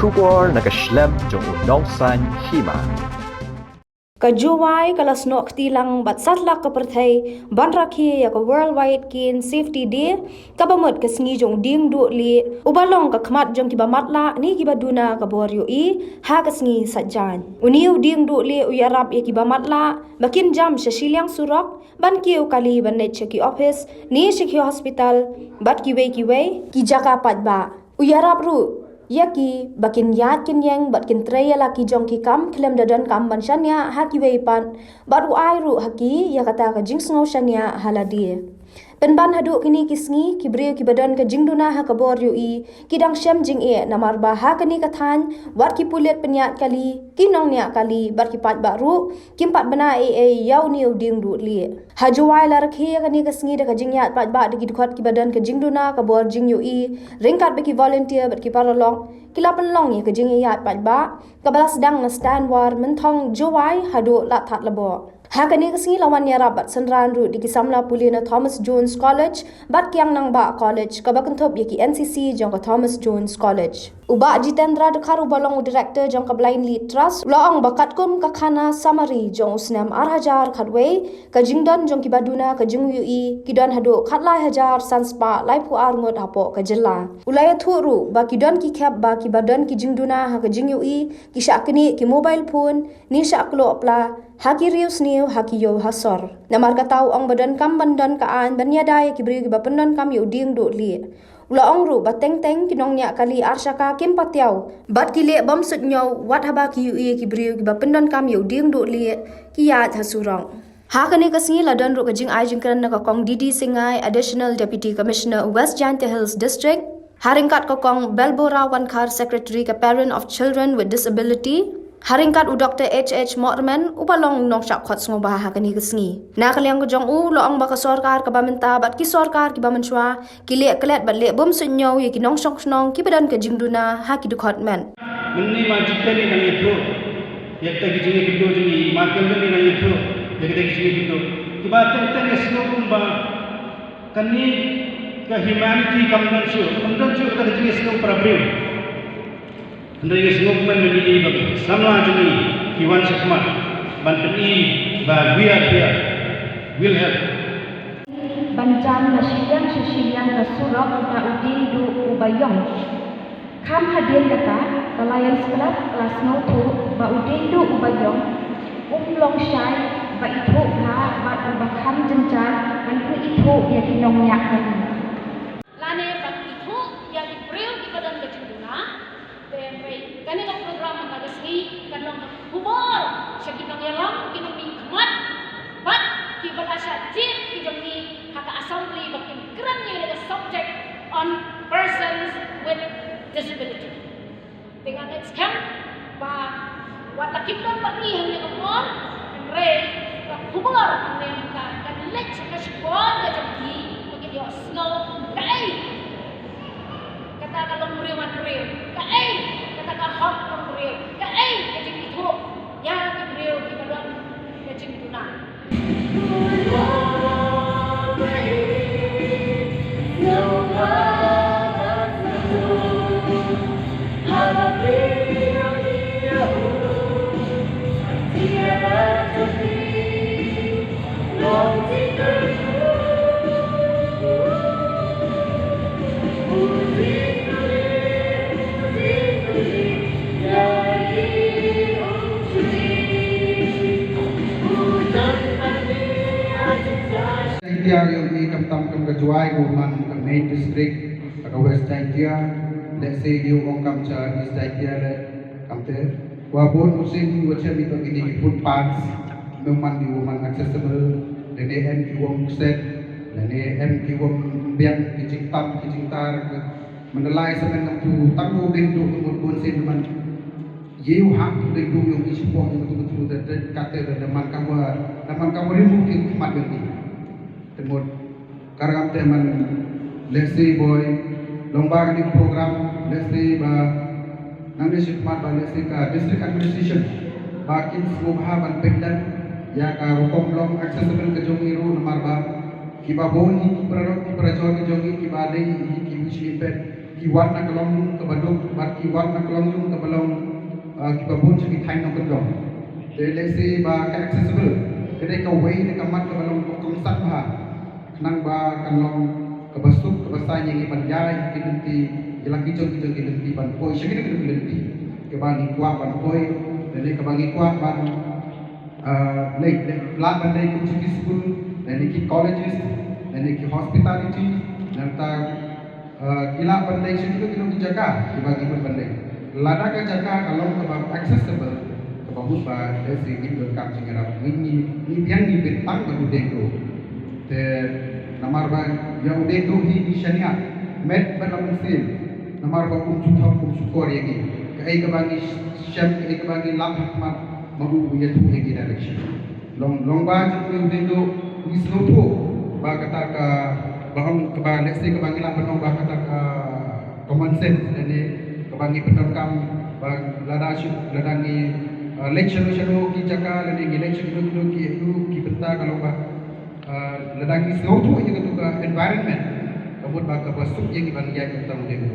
Shubor nakaslem jong unongsan hima. Kajuwai kalas no tilang bat satla kaperthai ban rakhi ya ka worldwide kin safety day kabamot kasngi jong ding du li ubalong ka khmat jong ki bamatla ni ki baduna ka boryo i ha kasngi satjan uniu ding du li uyarap ya ki bamatla bakin jam shashiliang surok ban kiu kali ban ne cheki office ni shikhi hospital bat ki wei ki jaka patba uyarap ru yaki bakin yat kin yang bat kin treya laki jong ki kam klem dadan kam ban shanya haki weipan bat u ai ru haki ya kata ka jing sngo shanya haladi penban hadu kini kisngi ki bre ki badan ka jingduna ha ka bor yu i kidang shem jing e namar ba ha kani ka than wat ki pulet penyat kali kinong nya kali bat ki pat baru kim pat bana e yau ni uding du li hajuai la rakhi kani kisngi da ka jingyat pat ba de ki khot ki badan ka jingduna ka bor jing yu i ringkat be ki volunteer bat ki paralong kilapan long ye ka jing yat pat ba ka balas dang na stand war menthong juai hadu la that labo hakani kasngi lawan ya rabat senran ru di kisamla pulina Thomas Jones College bat kyang nang ba college kabakan thop yaki NCC jong ka Thomas Jones College uba Jitendra dekharu balong director jong ka blind lead trust laong bakat kum ka khana summary jong usnam arhajar khatwei ka jingdon jong ki baduna ka jingyu i kidon hado khatlai hajar sanspa laipu armut hapo ka jilla ulaya thuru ba kidon ki khap ba ki badan ki jingduna ha ka jingyu i ki shakni ki mobile phone ni shaklo apla haki rius niu haki yo hasor namar ka tau ong badan kam bandan ka an banyadai ki bri ki bapendan kam yo ding do li ula ong ru bateng teng kinong nya kali arshaka kim patiau bat ki le bom sut nyaw wat haba ki yu ki bri ki bapendan kam yo ding do li ki ya thasurong hakani kasngi ladan ru ka jing ai jing kran na ka kong DD Singai additional deputy commissioner West Jante Hills district haringkat ka kong Belbora Wankar secretary ka parent of children with disability haringkat u Dr. H.H. Morman upalong nong syak khot sngo baha kani kasngi nakaliang ko jong u loong baka sarkar ka baminta bat ki sarkar ki bamanswa ki le klet bat le bom sunyo ye ki nong sok snong ki badan ka jingduna ha ki dukhot men munni ma jittani na yetho yetta ki jingi bindo jingi ma kelni na yetho yetta ki jingi bindo ki ba teng teng sno kumba kani ka humanity kamdan chu ka jingi sno prabril Andai semua pemain menjadi bagi sama juni kiwan sekmat bantani ba biar will help Banjam nasiyan kasurok na udin du ubayong kam hadir kata kalayan sekolah kelas 02 ba udin du ubayong long syai ba itu ha ba ubakam jenjan ban ku itu ya kinong yak lane ba itu ya di bril di badan kecunduna kani ka program ang tagasni kanong humor siya kinong yalang kinong ni kmat bat ki balasya jit ki jomni haka assembly bakin kran ni the subject on persons with disability dengan next camp ba wat lakipon ba ni hang humor and ray ka humor ang nem ka let ka shkon ka jomni bakin yo snow kai kata kalong muriwan real kai kata ka hot ng real kai kajing ito ya ki real ki balon kajing tuna Jaya yang di kamtam kam kejuai guman kam main district ka West Jaya let's say you ong kam cha East Jaya le kam te wa bon musim wa cha mi to ini footpaths memang di woman accessible dan em ki wong set dan em ki wong biang ki jingtam ki jingtar mendelai semen nam tu tangu ding tu umur bon sin man yeu hak ding tu yang isi poh yang tu tu kata dan man kamu remove ki mat yang temut karang teman lesi boy lomba ni program lesi ba nanti shikmat ba lesi ka district administration bakin semua ban pendan ya ka hukum long accessible ke jong iru nomor ba ki ba bon ki prajon ke jongi ki ba dei ki wish ipet ki warna kalong ke baduk bat ki warna kelongjung ke belum ki babun segi thai no kedong de lesi ba accessible kedai ka way de kamat ke belum kongsat ba nang ba kanlong ke basuk ke basai yang ibanjai kinti jelaki jong kinti ban poi segi de kinti ke bani kwa ban poi de ke bani kwa ban like lat ban de ki school de ki colleges de ki hospitality nanta gila bandai sini kita dijaga dibagi bandai lada ka jaga kalau kebab accessible kebab ba dari gitu kam singira ini yang di bintang baru dego te namar ba ya udah do hi syariat med balam sil namar ba syukur yagi kai kebagi syam kai kebagi lam hikmat mabu ya tu yagi direction long ba ju udah do wisnutu ba kata ka bahang kebang nasi kebang ilang penong bah kata common sense ini kebang penong kam bang lada ni lecture ki jaga lada ni lecture ki benta kalau bah lada ni slow tu yang tu environment kemudian bah kebasuk yang ibang ya kita mungkin